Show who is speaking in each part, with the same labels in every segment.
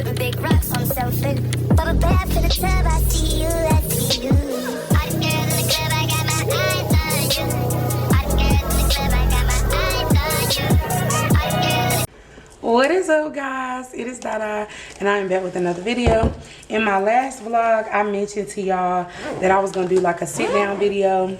Speaker 1: putting big rocks on selfish. Bubble bath to the tub, I see you, I see you. All the girls in the club, I got my eyes on you. All the girls in the club, I got my eyes on you. All the girls.
Speaker 2: What is up, guys? It is Dada, and I am back with another video. In my last vlog, I mentioned to y'all that I was gonna do like a sit down video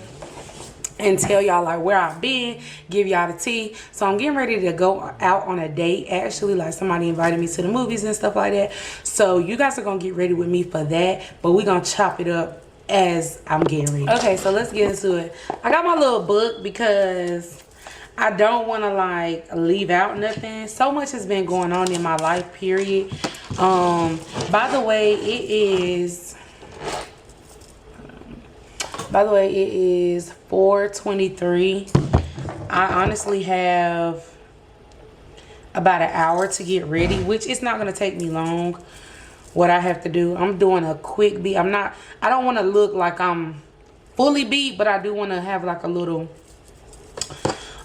Speaker 2: and tell y'all like where I've been, give y'all the tea. So I'm getting ready to go out on a date. Actually, like somebody invited me to the movies and stuff like that. So you guys are gonna get ready with me for that, but we're gonna chop it up as I'm getting ready. Okay, so let's get into it. I got my little book because I don't want to like leave out nothing. So much has been going on in my life, period. By the way, it is 4:23. I honestly have about an hour to get ready, which is not going to take me long. What I have to do, I'm doing a quick beat. I don't want to look like I'm fully beat, but I do want to have like a little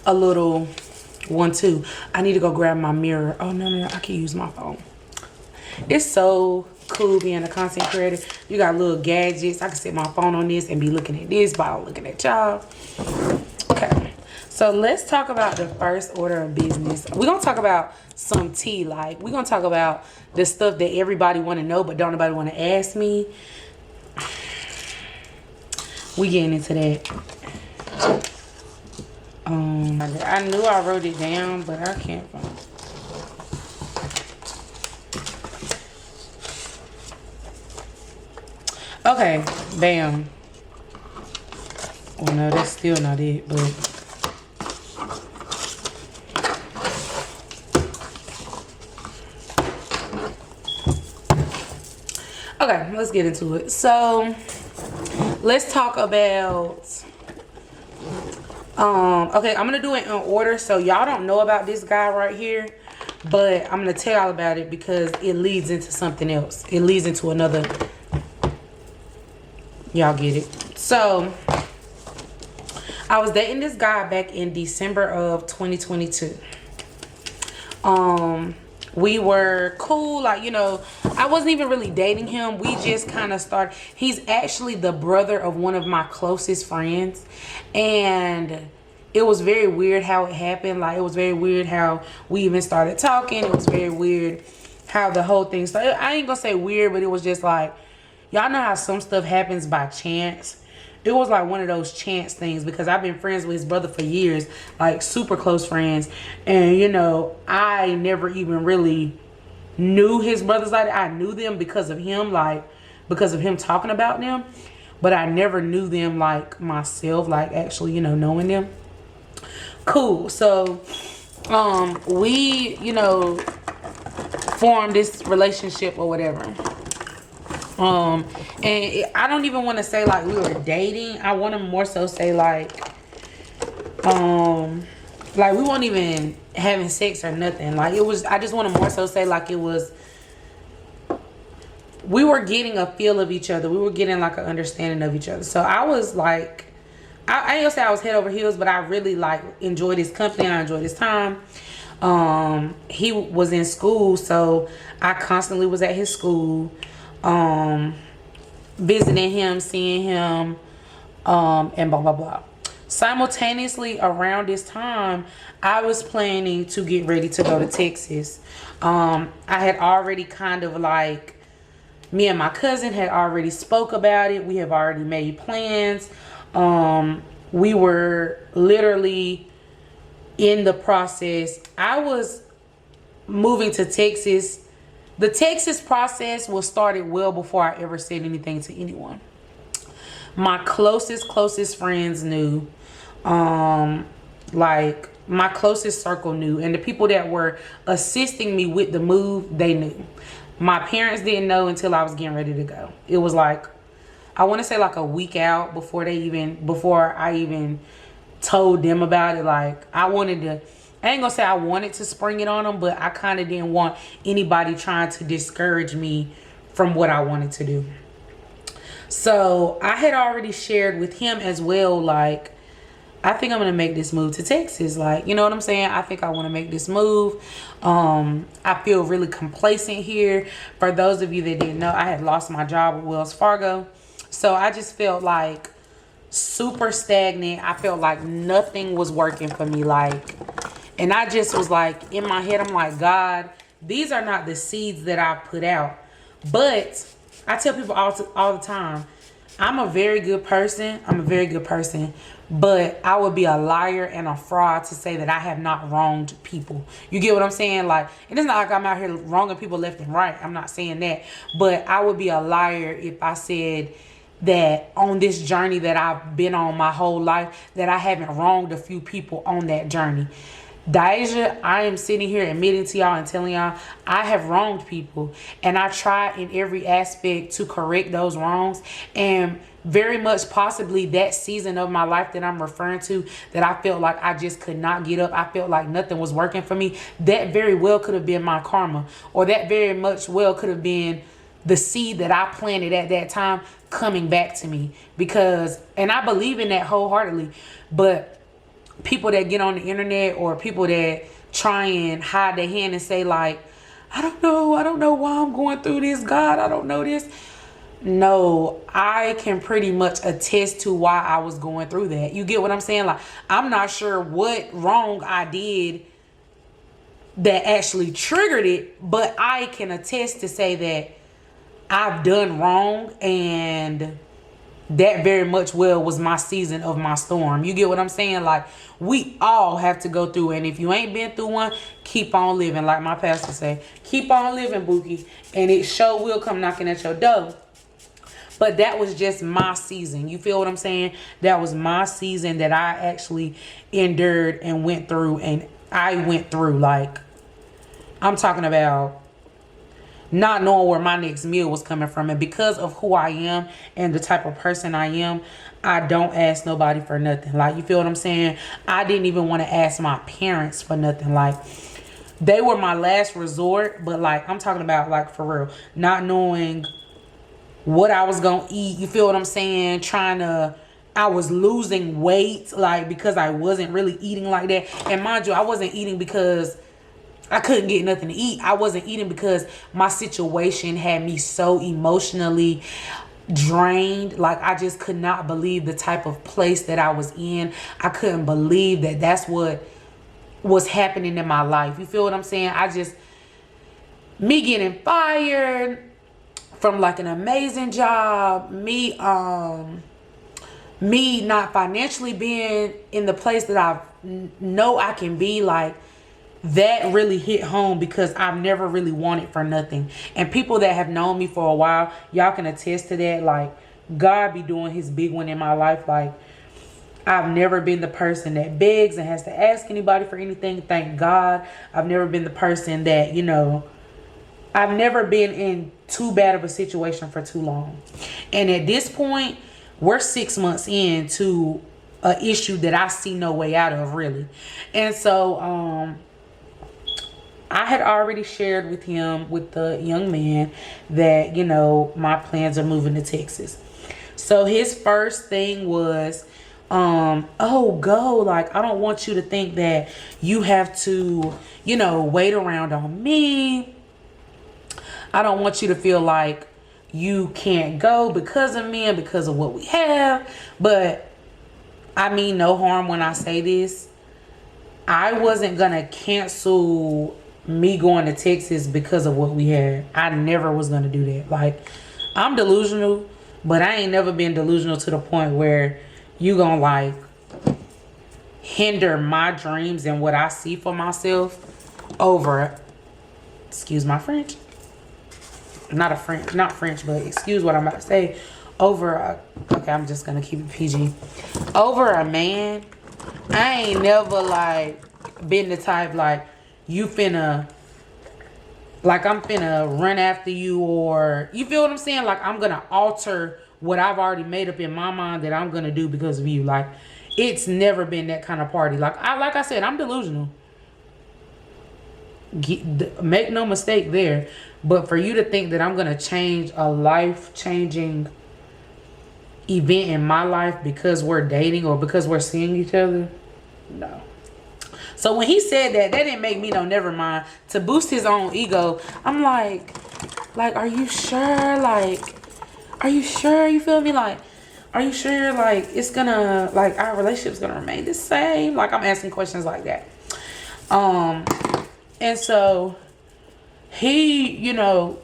Speaker 2: 1-2. I need to go grab my mirror. Oh no, I can use my phone. It's so cool being a content creator. You got little gadgets. I can set my phone on this and be looking at this while looking at y'all. Okay, so let's talk about the first order of business. We're gonna talk about some tea. Like, we're gonna talk about the stuff that everybody want to know but don't nobody want to ask me. We getting into that. I knew I wrote it down, but I can't find it. Okay, bam. Well, no, that's still not it, but okay, let's get into it. So let's talk about okay, I'm gonna do it in order. So y'all don't know about this guy right here, but I'm gonna tell y'all about it because it leads into something else. It leads into another. Y'all get it. So I was dating this guy back in December of 2022. We were cool, like, you know, I wasn't even really dating him. We just kind of started. He's actually the brother of one of my closest friends, and it was very weird how it happened. Like, it was very weird how we even started talking. It was very weird how the whole thing started. I ain't gonna say weird, but it was just like, y'all know how some stuff happens by chance. It was like one of those chance things because I've been friends with his brother for years, like super close friends. And, you know, I never even really knew his brothers like that. I knew them because of him, like because of him talking about them. But I never knew them like myself, like actually, you know, knowing them. Cool. So, we, you know, formed this relationship or whatever. And I don't even want to say like we were dating. I want to more so say like we weren't even having sex or nothing. Like, it was, I just want to more so say like it was, we were getting a feel of each other. We were getting like an understanding of each other. So I was like, I ain't gonna say I was head over heels, but I really like enjoyed his company. I enjoyed his time. He was in school, so I constantly was at his school. Visiting him, seeing him, and blah, blah, blah. Simultaneously, around this time, I was planning to get ready to go to Texas. I had already kind of like, me and my cousin had already spoke about it. We have already made plans. We were literally in the process. I was moving to Texas. The Texas process was started well before I ever said anything to anyone. My closest friends knew. Like, my closest circle knew. And the people that were assisting me with the move, they knew. My parents didn't know until I was getting ready to go. It was like, I want to say like a week out before I even told them about it. Like, I ain't gonna say I wanted to spring it on them, but I kind of didn't want anybody trying to discourage me from what I wanted to do. So I had already shared with him as well, like, I think I'm gonna make this move to Texas. Like, you know what I'm saying? I think I want to make this move. I feel really complacent here. For those of you that didn't know, I had lost my job at Wells Fargo, so I just felt like super stagnant. I felt like nothing was working for me. Like, and I just was like, in my head, I'm like, God, these are not the seeds that I put out. But I tell people all the time, I'm a very good person. I'm a very good person. But I would be a liar and a fraud to say that I have not wronged people. You get what I'm saying? Like, and it's not like I'm out here wronging people left and right. I'm not saying that. But I would be a liar if I said that on this journey that I've been on my whole life, that I haven't wronged a few people on that journey. Deja, I am sitting here admitting to y'all and telling y'all I have wronged people, and I try in every aspect to correct those wrongs. And very much possibly that season of my life that I'm referring to, that I felt like I just could not get up, I felt like nothing was working for me, that very well could have been my karma, or that very much well could have been the seed that I planted at that time coming back to me. Because, and I believe in that wholeheartedly, but people that get on the internet, or people that try and hide their hand and say like, I don't know why I'm going through this, God, I don't know this. No, I can pretty much attest to why I was going through that. You get what I'm saying? Like, I'm not sure what wrong I did that actually triggered it, but I can attest to say that I've done wrong, and that very much well was my season of my storm. You get what I'm saying? Like, we all have to go through, and if you ain't been through one, keep on living. Like my pastor say, keep on living, Bookie, and it sure will come knocking at your door. But that was just my season. You feel what I'm saying? That was my season that I actually endured and went through. And I went through, like, I'm talking about not knowing where my next meal was coming from. And because of who I am and the type of person I am, I don't ask nobody for nothing. Like, you feel what I'm saying? I didn't even want to ask my parents for nothing. Like, they were my last resort. But, like, I'm talking about, like, for real, not knowing what I was gonna eat. You feel what I'm saying? I was losing weight, like, because I wasn't really eating like that. And mind you, I wasn't eating because I couldn't get nothing to eat. I wasn't eating because my situation had me so emotionally drained. Like, I just could not believe the type of place that I was in. I couldn't believe that that's what was happening in my life. You feel what I'm saying? Me getting fired from like an amazing job, me not financially being in the place that I know I can be, like, that really hit home, because I've never really wanted for nothing. And people that have known me for a while, y'all can attest to that. Like, God be doing his big one in my life. Like, I've never been the person that begs and has to ask anybody for anything. Thank God. I've never been the person that, you know, I've never been in too bad of a situation for too long. And at this point, we're 6 months into an issue that I see no way out of, really. And so I had already shared with him, with the young man, that, you know, my plans are moving to Texas. So his first thing was, oh, go. Like, I don't want you to think that you have to, you know, wait around on me. I don't want you to feel like you can't go because of me and because of what we have. But I mean no harm when I say this. I wasn't going to cancel me going to Texas because of what we had. I never was going to do that. Like, I'm delusional, but I ain't never been delusional to the point where you going to, like, hinder my dreams and what I see for myself over, excuse my French, not French, but excuse what I'm about to say, over okay, I'm just gonna keep it PG, over a man. I ain't never, like, been the type, like, you finna, like, I'm finna run after you, or, you feel what I'm saying? Like, I'm gonna alter what I've already made up in my mind that I'm gonna do because of you. Like, it's never been that kind of party. Like I said, I'm delusional. Make no mistake there. But for you to think that I'm gonna change a life-changing event in my life because we're dating or because we're seeing each other. No. So when he said that didn't make me no never mind. To boost his own ego, I'm like, are you sure? Like, are you sure? You feel me? Like, are you sure? Like, it's gonna, like, our relationship's gonna remain the same? Like, I'm asking questions like that. And so he, you know,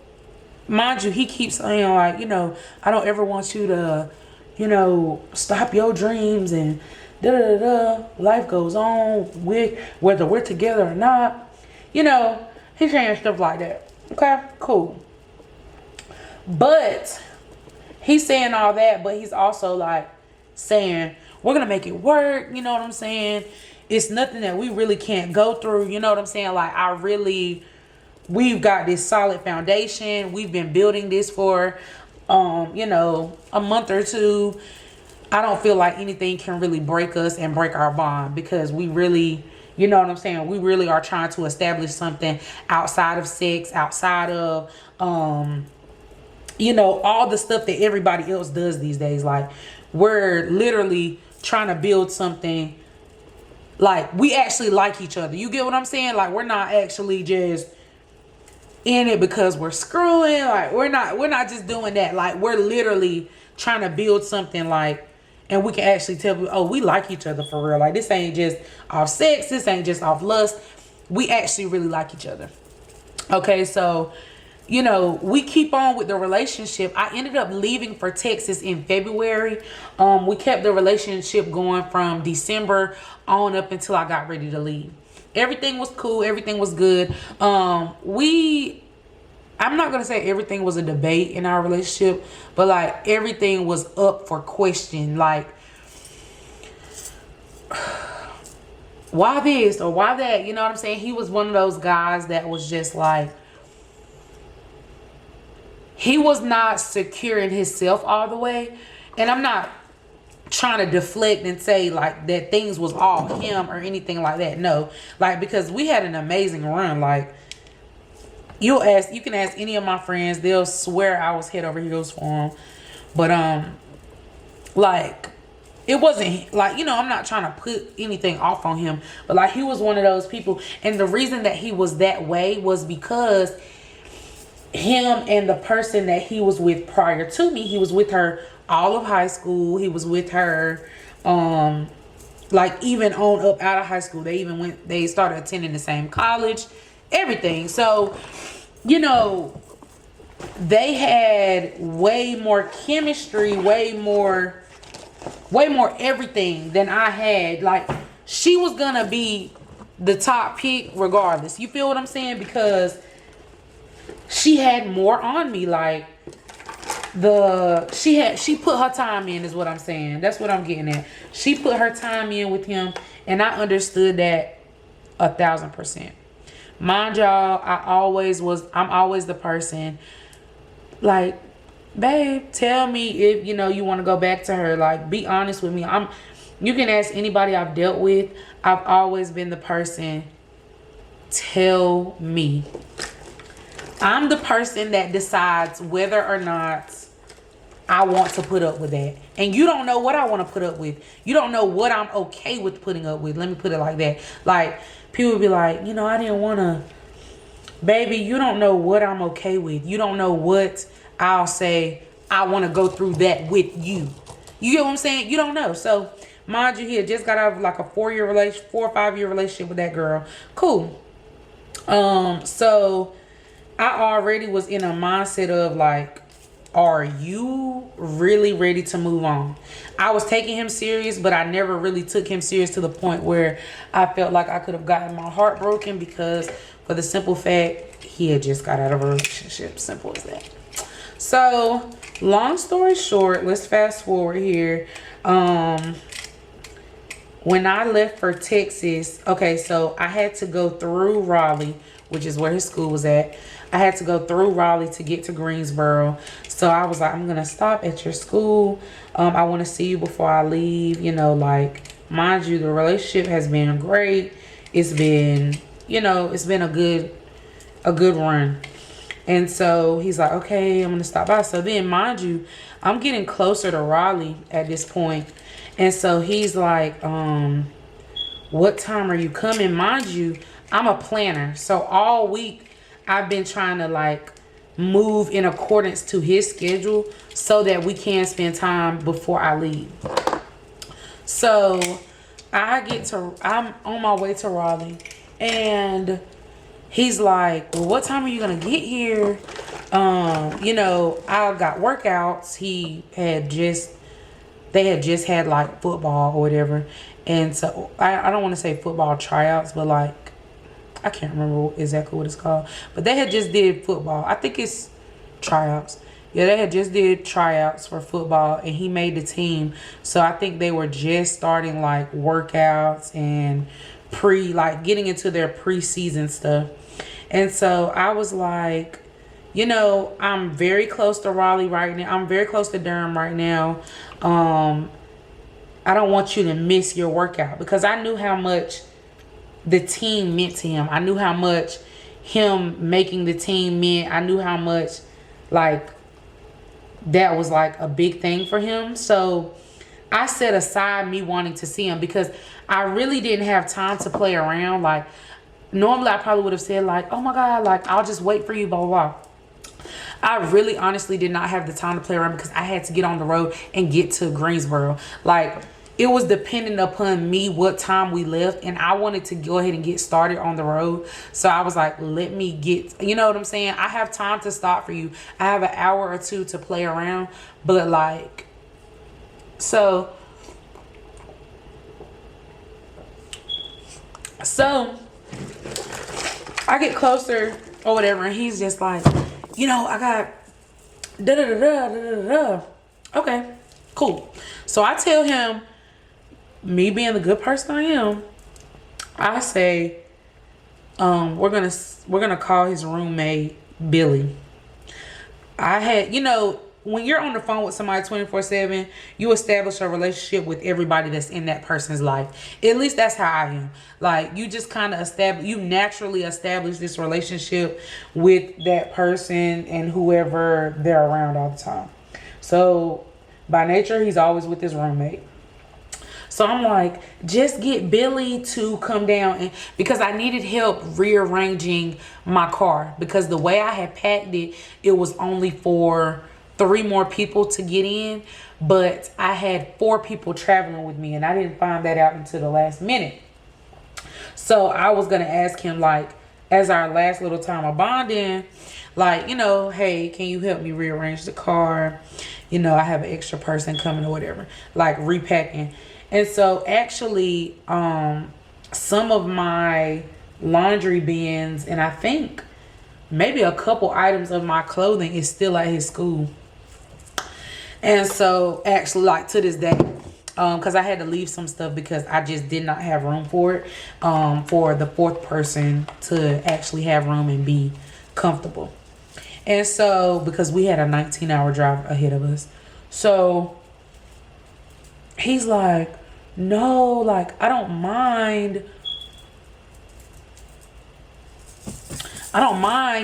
Speaker 2: mind you, he keeps saying, like, you know, I don't ever want you to, you know, stop your dreams and da-da-da-da. Life goes on with whether we're together or not. You know, he's saying stuff like that. Okay, cool. But he's saying all that, but he's also like saying, we're going to make it work. You know what I'm saying? It's nothing that we really can't go through. You know what I'm saying? Like, we've got this solid foundation. We've been building this for, you know, a month or two. I don't feel like anything can really break us and break our bond because we really, you know what I'm saying? We really are trying to establish something outside of sex, outside of, you know, all the stuff that everybody else does these days. Like, we're literally trying to build something. Like, we actually like each other. You get what I'm saying? Like, we're not actually just in it because we're screwing. Like, we're not just doing that. Like, we're literally trying to build something, like, and we can actually tell people, oh, we like each other for real. Like, this ain't just off sex. This ain't just off lust. We actually really like each other. Okay, so, you know, we keep on with the relationship. I ended up leaving for Texas in February. We kept the relationship going from December on up until I got ready to leave. Everything was cool. Everything was good. I'm not going to say everything was a debate in our relationship, but like everything was up for question. Like, why this or why that? You know what I'm saying? He was one of those guys that was just like, he was not secure in himself all the way. And I'm not trying to deflect and say like that things was all him or anything like that. No, like, because we had an amazing run. Like, you can ask any of my friends, they'll swear I was head over heels for him. But like, it wasn't like, you know, I'm not trying to put anything off on him, but like, he was one of those people. And the reason that he was that way was because him and the person that he was with prior to me, he was with her all of high school. He was with her like even on up out of high school. They started attending the same college, everything. So, you know, they had way more chemistry, way more everything than I had. Like, she was gonna be the top pick regardless. You feel what I'm saying? Because she had more on me. Like, she put her time in, is what I'm saying. That's what I'm getting at. She put her time in with him, and I understood that 1,000%. Mind y'all, I'm always the person, like, babe, tell me if, you know, you want to go back to her. Like, be honest with me. You can ask anybody I've dealt with. I've always been the person, tell me. I'm the person that decides whether or not I want to put up with that. And you don't know what I want to put up with. You don't know what I'm okay with putting up with. Let me put it like that. Like, people be like, you know, I didn't want to. Baby, you don't know what I'm okay with. You don't know what I'll say. I want to go through that with you. You get what I'm saying? You don't know. So, mind you, he just got out of like a 4 or 5 year relationship with that girl. Cool. So I already was in a mindset of like, are you really ready to move on? I was taking him serious, but I never really took him serious to the point where I felt like I could have gotten my heart broken, because for the simple fact, he had just got out of a relationship. Simple as that. So, long story short, let's fast forward here. When I left for Texas, okay, so I had to go through Raleigh, which is where his school was at. I had to go through Raleigh to get to Greensboro. So I was like, I'm going to stop at your school. I want to see you before I leave. You know, like, mind you, the relationship has been great. It's been, you know, it's been a good run. And so he's like, okay, I'm gonna stop by. So then, mind you, I'm getting closer to Raleigh at this point. And so he's like, what time are you coming? Mind you, I'm a planner. So all week I've been trying to like move in accordance to his schedule so that we can spend time before I leave. So I'm on my way to Raleigh, and he's like, well, what time are you gonna get here? You know, I got workouts. They had just had like football or whatever. And so I don't want to say football tryouts, but like, I can't remember exactly what it's called. But they had just did football. I think it's tryouts. Yeah, they had just did tryouts for football, and he made the team. So I think they were just starting like workouts and getting into their preseason stuff. And so I was like, you know, I'm very close to Raleigh right now. I'm very close to Durham right now. I don't want you to miss your workout, because I knew how much the team meant to him. I knew how much him making the team meant. I knew how much like that was like a big thing for him. So I set aside me wanting to see him, because I really didn't have time to play around. Like normally I probably would have said like, oh my God, like I'll just wait for you, blah, blah, blah. I really honestly did not have the time to play around, because I had to get on the road and get to Greensboro. Like it was dependent upon me what time we left, and I wanted to go ahead and get started on the road. So I was like, let me get, you know what I'm saying? I have time to stop for you. I have an hour or two to play around, but like, so I get closer or whatever, and he's just like, you know, I got da da da da da da. Okay, cool. So I tell him, me being the good person I am, I say, we're gonna call his roommate Billy. I had, you know, when you're on the phone with somebody 24/7, you establish a relationship with everybody that's in that person's life. At least that's how I am. Like, you just kind of you naturally establish this relationship with that person and whoever they're around all the time. So by nature, he's always with his roommate. So I'm like, just get Billy to come down, and because I needed help rearranging my car, because the way I had packed it, it was only for 3 more people to get in, but I had 4 people traveling with me, and I didn't find that out until the last minute. So I was gonna ask him, like, as our last little time of bonding, like, you know, hey, can you help me rearrange the car? You know, I have an extra person coming or whatever, like repacking. And so actually, some of my laundry bins, and I think maybe a couple items of my clothing is still at his school. And so actually, like, to this day, because I had to leave some stuff because I just did not have room for it, for the 4th person to actually have room and be comfortable. And so, because we had a 19-hour drive ahead of us. So he's like, no, like, I don't mind,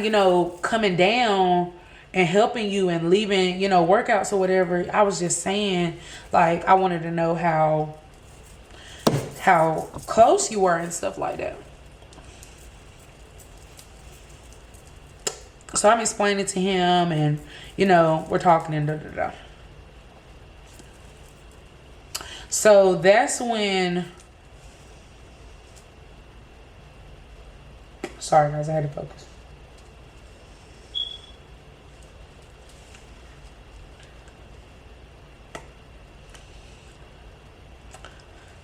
Speaker 2: you know, coming down and helping you and leaving, you know, workouts or whatever. I was just saying, like, I wanted to know how close you were and stuff like that. So I'm explaining to him, and, you know, we're talking and da-da-da. So that's when, sorry guys, I had to focus.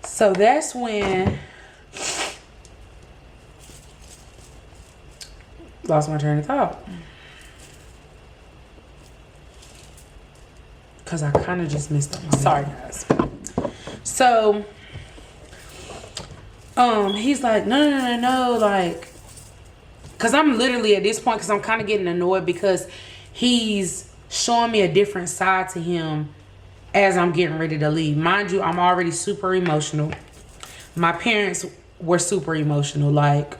Speaker 2: So that's when, lost my train of thought. Because I kind of just missed it. Sorry guys. So, he's like, no, like, because I'm literally at this point, because I'm kind of getting annoyed, because he's showing me a different side to him as I'm getting ready to leave. Mind you, I'm already super emotional. My parents were super emotional. Like,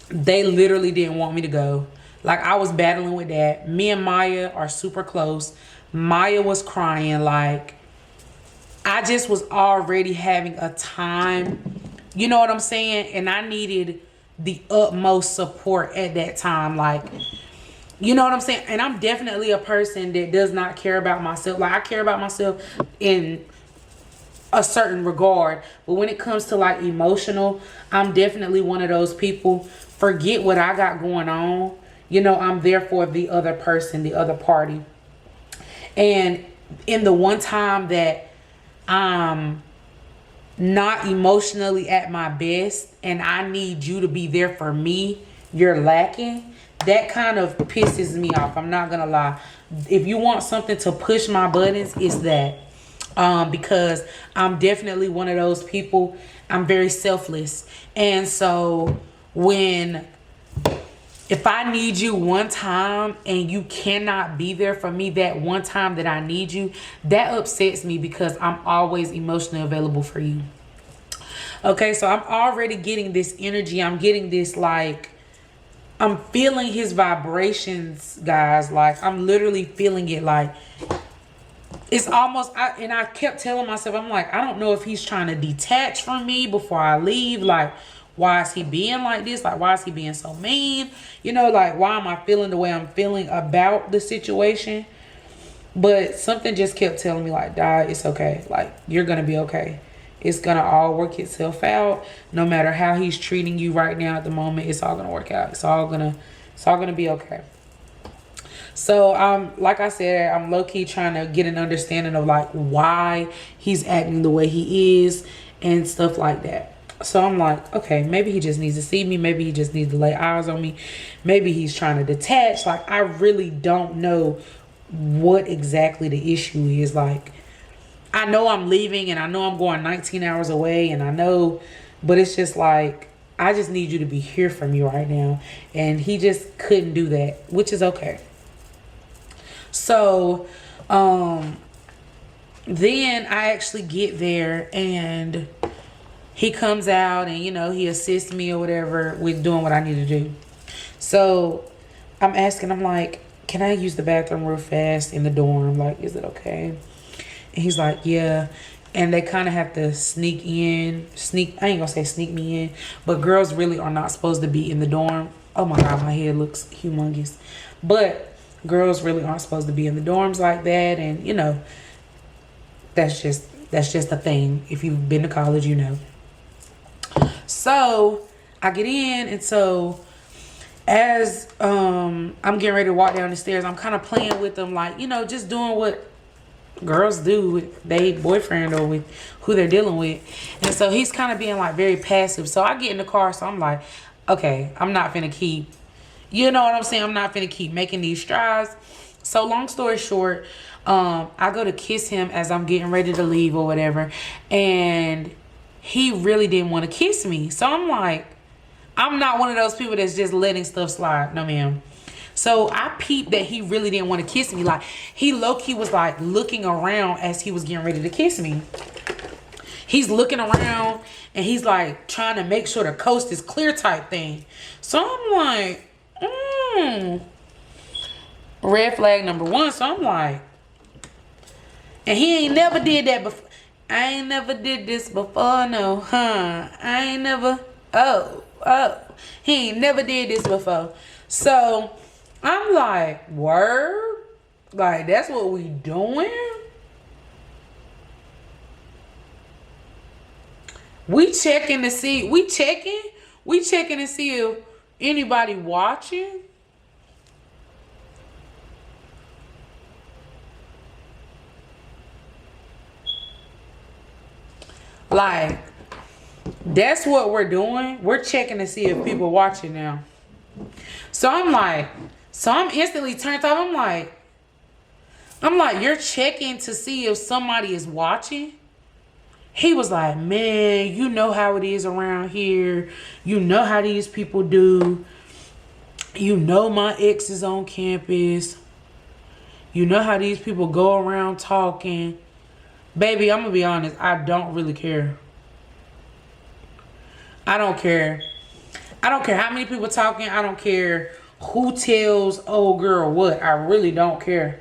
Speaker 2: they literally didn't want me to go. Like, I was battling with that. Me and Maya are super close. Maya was crying. Like, I just was already having a time. You know what I'm saying? And I needed the utmost support at that time. Like, you know what I'm saying? And I'm definitely a person that does not care about myself. Like, I care about myself in a certain regard, but when it comes to like emotional, I'm definitely one of those people. Forget what I got going on, you know, I'm there for the other person, the other party. And in the one time that I'm not emotionally at my best and I need you to be there for me, you're lacking. That kind of pisses me off, I'm not gonna lie. If you want something to push my buttons, it's that. Because I'm definitely one of those people. I'm very selfless. And so if I need you one time and you cannot be there for me that one time that I need you, that upsets me because I'm always emotionally available for you. Okay, so I'm already getting this energy. I'm getting this, like, I'm feeling his vibrations, guys. Like, I'm literally feeling it. Like, it's almost, and I kept telling myself, I'm like, I don't know if he's trying to detach from me before I leave. Like, why is he being like this? Like, why is he being so mean? You know, like, why am I feeling the way I'm feeling about the situation? But something just kept telling me, like, Di, it's okay. Like, you're going to be okay. It's going to all work itself out. No matter how he's treating you right now at the moment, it's all going to work out. It's all going to be okay. So, like I said, I'm low-key trying to get an understanding of, like, why he's acting the way he is and stuff like that. So I'm like, okay, maybe he just needs to see me. Maybe he just needs to lay eyes on me. Maybe he's trying to detach. Like, I really don't know what exactly the issue is. Like, I know I'm leaving and I know I'm going 19 hours away and I know, but it's just like, I just need you to be here for me right now. And he just couldn't do that, which is okay. So, then I actually get there and he comes out and, you know, he assists me or whatever with doing what I need to do. So I'm asking, I'm like, can I use the bathroom real fast in the dorm? Like, is it okay? And he's like, yeah. And they kind of have to I ain't gonna say sneak me in, but girls really are not supposed to be in the dorm. Oh my God, my head looks humongous. But girls really aren't supposed to be in the dorms like that. And, you know, that's just a thing. If you've been to college, you know. So I get in, and so as I'm getting ready to walk down the stairs, I'm kind of playing with them, like, you know, just doing what girls do with their boyfriend or with who they're dealing with. And so he's kind of being, like, very passive. So I get in the car, so I'm like, okay, I'm not finna keep, you know what I'm saying? I'm not finna keep making these strides. So long story short, I go to kiss him as I'm getting ready to leave or whatever, and he really didn't want to kiss me. So I'm like, I'm not one of those people that's just letting stuff slide. No, ma'am. So I peeped that he really didn't want to kiss me. Like, he low-key was, like, looking around as he was getting ready to kiss me. He's looking around and he's, like, trying to make sure the coast is clear type thing. So I'm like, red flag number one. So I'm like, and he ain't never did that before. I ain't never did this before, no, huh? I ain't never, he ain't never did this before. So I'm like, word? Like, that's what we doing? We checking to see if anybody watching. Like, that's what we're doing. We're checking to see if people watching now. So I'm like, I'm instantly turned off. I'm like, you're checking to see if somebody is watching? He was like, man, you know how it is around here. You know how these people do. You know my ex is on campus. You know how these people go around talking. Baby, I'm going to be honest. I don't really care. I don't care. I don't care how many people talking. I don't care who tells old girl what. I really don't care.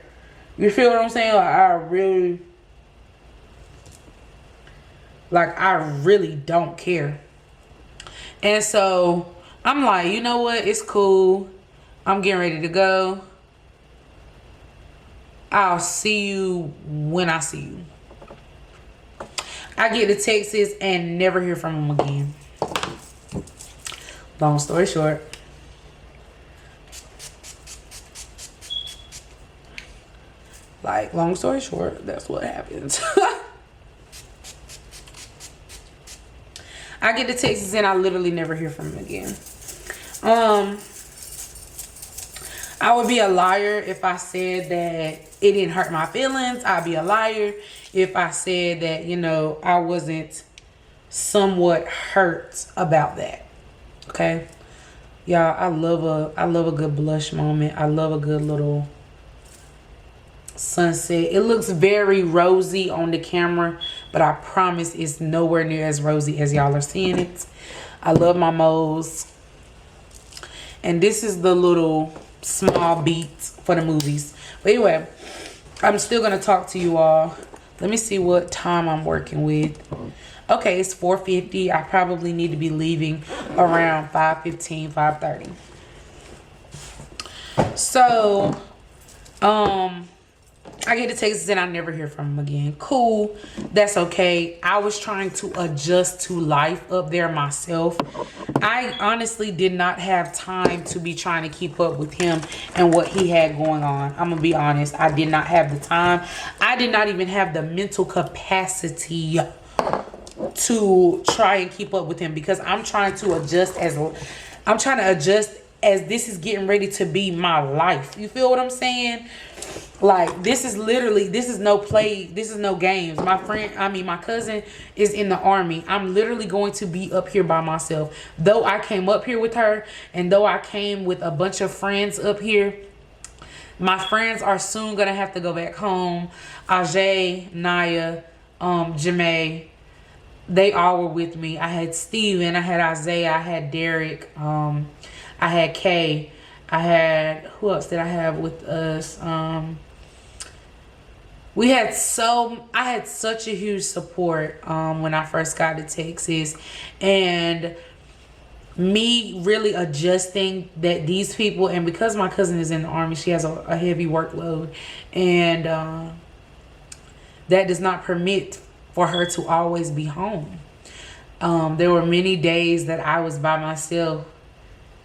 Speaker 2: You feel what I'm saying? I really don't care. And so I'm like, you know what? It's cool. I'm getting ready to go. I'll see you when I see you. I get to Texas and never hear from him again. Long story short. Long story short, that's what happens. I get to Texas and I literally never hear from him again. I would be a liar if I said that it didn't hurt my feelings. I'd be a liar if I said that, you know, I wasn't somewhat hurt about that. Okay? Y'all, I love a good blush moment. I love a good little sunset. It looks very rosy on the camera, but I promise it's nowhere near as rosy as y'all are seeing it. I love my moles. And this is the little small beats for the movies. But anyway, I'm still gonna talk to you all. Let me see what time I'm working with. Okay, it's 4:50. I probably need to be leaving around 5:15, 5:30. So, I get to Texas and I never hear from him again. Cool. That's okay. I was trying to adjust to life up there myself. I honestly did not have time to be trying to keep up with him and what he had going on. I'm going to be honest. I did not have the time. I did not even have the mental capacity to try and keep up with him because I'm trying to adjust as this is getting ready to be my life. You feel what I'm saying? Like, this is no play. This is no games. My cousin is in the Army. I'm literally going to be up here by myself. Though I came up here with her, and though I came with a bunch of friends up here, my friends are soon going to have to go back home. Ajay, Naya, Jamae, they all were with me. I had Steven, I had Isaiah, I had Derek, I had Kay. Who else did I have with us? I had such a huge support when I first got to Texas, and me really adjusting that these people, and because my cousin is in the Army, she has a heavy workload, and that does not permit for her to always be home. There were many days that I was by myself,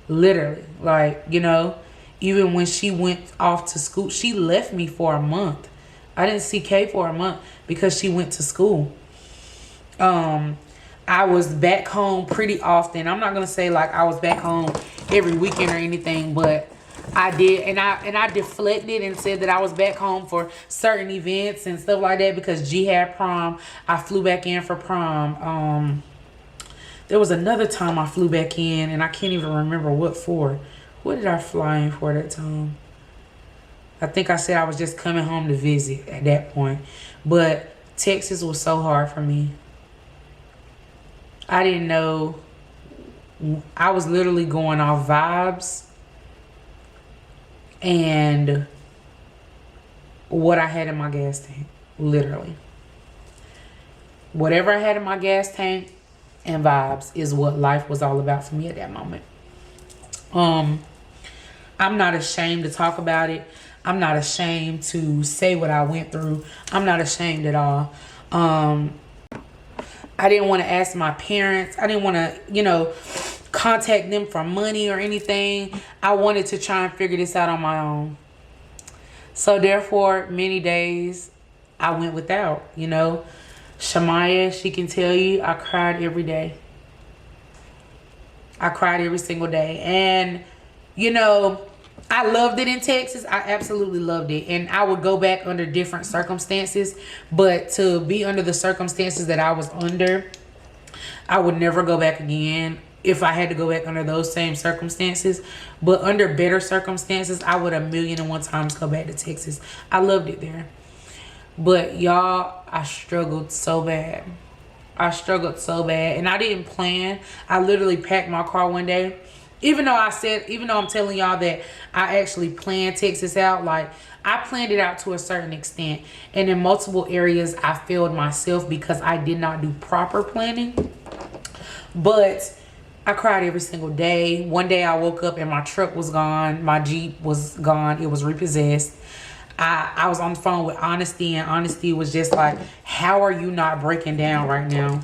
Speaker 2: literally, like, you know, even when she went off to school, she left me for a month. I didn't see Kay for a month because she went to school. I was back home pretty often. I'm not gonna say like I was back home every weekend or anything, but I did, and I deflected and said that I was back home for certain events and stuff like that because G had prom. I flew back in for prom. There was another time I flew back in, and I can't even remember what for. What did I fly in for that time? I think I said I was just coming home to visit at that point. But Texas was so hard for me. I didn't know. I was literally going off vibes and what I had in my gas tank. Literally. Whatever I had in my gas tank and vibes is what life was all about for me at that moment. I'm not ashamed to talk about it. I'm not ashamed to say what I went through. I'm not ashamed at all. I didn't want to ask my parents. I didn't want to, you know, contact them for money or anything. I wanted to try and figure this out on my own. So therefore, many days I went without, you know. Shamaya, she can tell you, I cried every day. I cried every single day. And, you know, I loved it in Texas. I absolutely loved it. And I would go back under different circumstances. But to be under the circumstances that I was under, I would never go back again if I had to go back under those same circumstances. But under better circumstances, I would 1,000,001 times go back to Texas. I loved it there. But y'all, I struggled so bad. I struggled so bad. And I didn't plan. I literally packed my car one day even though I'm telling y'all that I actually planned Texas out, like I planned it out to a certain extent, and in multiple areas I failed myself because I did not do proper planning. But I cried every single day. One day I woke up and my truck was gone, my Jeep was gone, it was repossessed. I was on the phone with Honesty, and Honesty was just like, how are you not breaking down right now?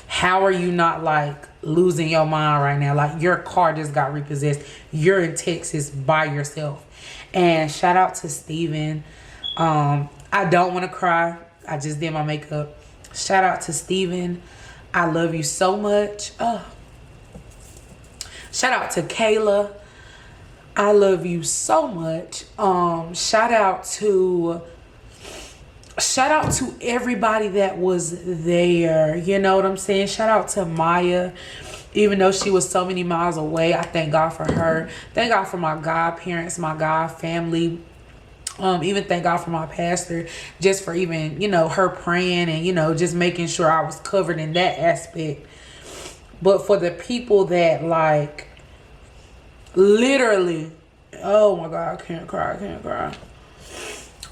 Speaker 2: How are you not like losing your mind right now? Like, your car just got repossessed. You're in Texas by yourself. And shout out to Steven. I don't want to cry. I just did my makeup. Shout out to Steven. I love you so much. Shout out to Kayla. I love you so much. Shout out to everybody that was there. You know what I'm saying? Shout out to Maya. Even though she was so many miles away, I thank God for her. Thank God for my godparents, my God family. Even thank God for my pastor, just for even, you know, her praying and, you know, just making sure I was covered in that aspect. But for the people that, like, literally, oh my God, I can't cry.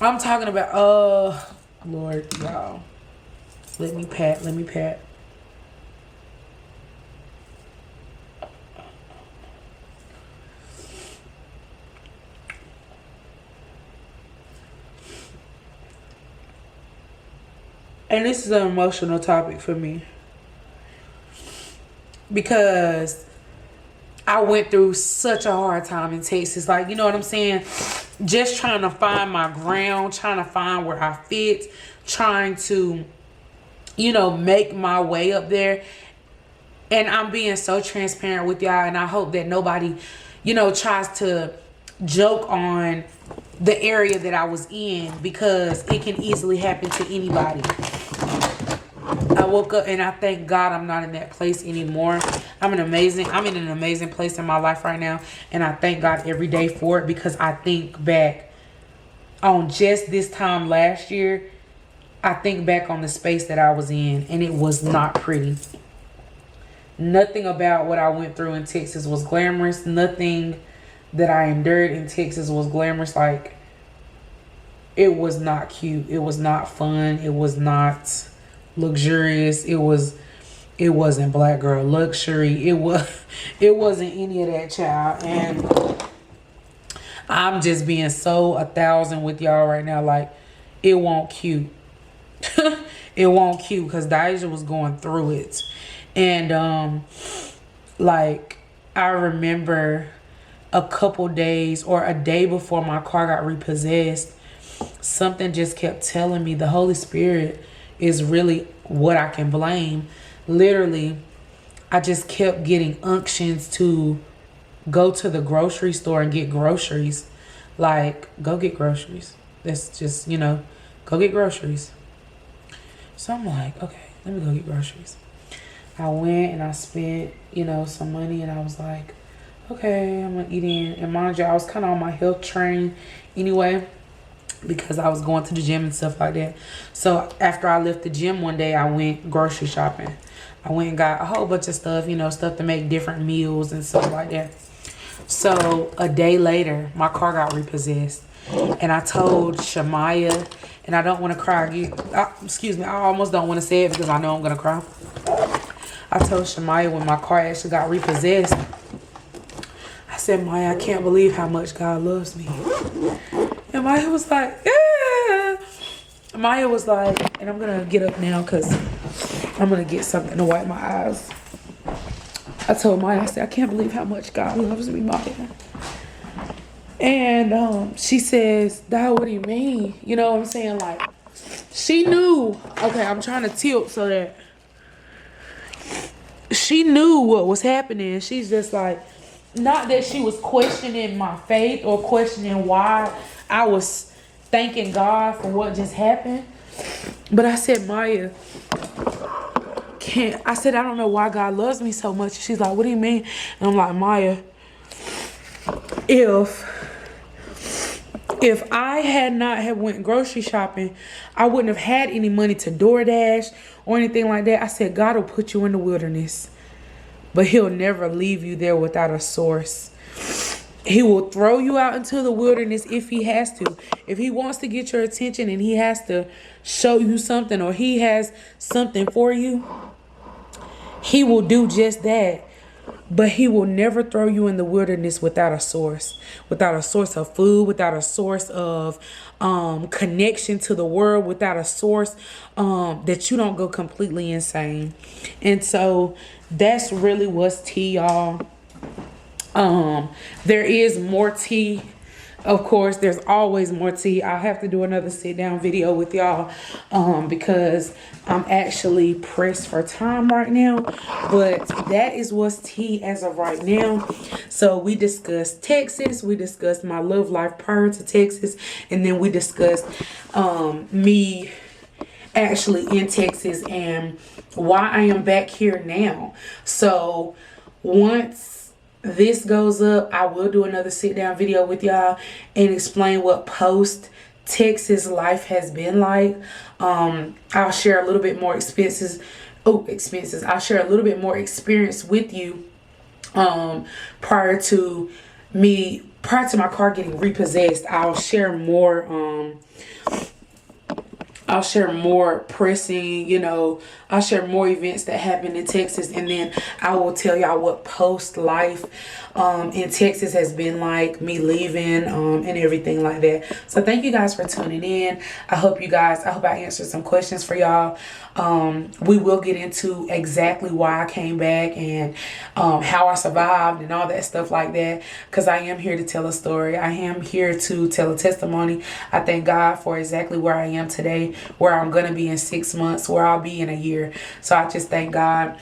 Speaker 2: I'm talking about, Lord, y'all. Let me pat. And this is an emotional topic for me, because I went through such a hard time in Texas. Like, you know what I'm saying? Just trying to find my ground, trying to find where I fit, trying to, you know, make my way up there. And I'm being so transparent with y'all, and I hope that nobody, you know, tries to joke on the area that I was in, because it can easily happen to anybody. I woke up and I thank God I'm not in that place anymore. I'm in an amazing place in my life right now, and I thank God every day for it, because I think back on just this time last year. I think back on the space that I was in, and it was not pretty. Nothing about what I went through in Texas was glamorous. Nothing that I endured in Texas was glamorous. Like, it was not cute. It was not fun. It was not luxurious. It wasn't black girl luxury. It wasn't any of that, child. And I'm just being so 1,000 with y'all right now. Like, it won't cute. It won't cute, because Deja was going through it. And like, I remember a couple days or a day before my car got repossessed, something just kept telling me the Holy Spirit is really what I can blame. Literally, I just kept getting unctions to go to the grocery store and get groceries. Like, go get groceries. That's just, you know, go get groceries. So I'm like, okay, let me go get groceries. I went and I spent, you know, some money, and I was like, okay, I'm gonna eat in. And mind you, I was kind of on my health train anyway, because I was going to the gym and stuff like that. So after I left the gym one day, I went grocery shopping. I went and got a whole bunch of stuff, you know, stuff to make different meals and stuff like that. So a day later, my car got repossessed. And I told Shamaya, and I don't want to cry again. Excuse me, I almost don't want to say it because I know I'm going to cry. I told Shamaya when my car actually got repossessed, I said, Maya, I can't believe how much God loves me. And Maya was like, yeah. Maya was like, and I'm going to get up now because I'm going to get something to wipe my eyes. I told Maya, I said, I can't believe how much God loves me, Maya. And she says, Dad, what do you mean? You know what I'm saying? Like, she knew. Okay, I'm trying to tilt so that she knew what was happening. She's just like, not that she was questioning my faith or questioning why I was thanking God for what just happened. But I said, Maya, I said, I don't know why God loves me so much. She's like, what do you mean? And I'm like, Maya, if I had not have went grocery shopping, I wouldn't have had any money to DoorDash or anything like that. I said, God will put you in the wilderness. but he'll never leave you there without a source. He will throw you out into the wilderness if he has to. If he wants to get your attention and he has to show you something, or he has something for you, he will do just that. But he will never throw you in the wilderness without a source of food, without a source of connection to the world, without a source that you don't go completely insane. And so that's really what's tea, y'all. There is more tea. Of course, there's always more tea. I'll have to do another sit down video with y'all because I'm actually pressed for time right now. But that is what's tea as of right now. So we discussed Texas. We discussed my love life prior to Texas. And then we discussed me actually in Texas and why I am back here now. So once this goes up, I will do another sit down video with y'all and explain what post Texas life has been like. I'll share a little bit more expenses. I'll share a little bit more experience with you prior to my car getting repossessed. I'll share more pressing, I'll share more events that happened in Texas, and then I will tell y'all what post life in Texas has been like, me leaving and everything like that. So thank you guys for tuning in. I hope I answered some questions for y'all. We will get into exactly why I came back and how I survived and all that stuff like that, because I am here to tell a story. I am here to tell a testimony. I thank God for exactly where I am today, where I'm going to be in 6 months, where I'll be in a year. So I just thank God.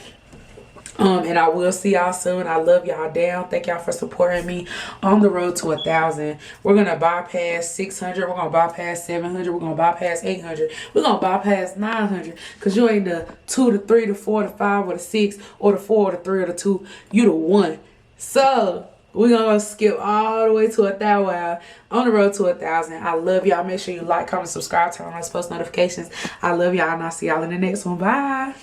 Speaker 2: And I will see y'all soon. I love y'all down. Thank y'all for supporting me on the road to 1,000. We're going to bypass 600. We're going to bypass 700. We're going to bypass 800. We're going to bypass 900. Because you ain't the 2, the 3, the 4, the 5, or the 6, or the 4, or the 3, or the 2. You the 1. So we're going to skip all the way to 1,000 on the road to 1,000. I love y'all. Make sure you like, comment, subscribe, turn on those post notifications. I love y'all, and I'll see y'all in the next one. Bye.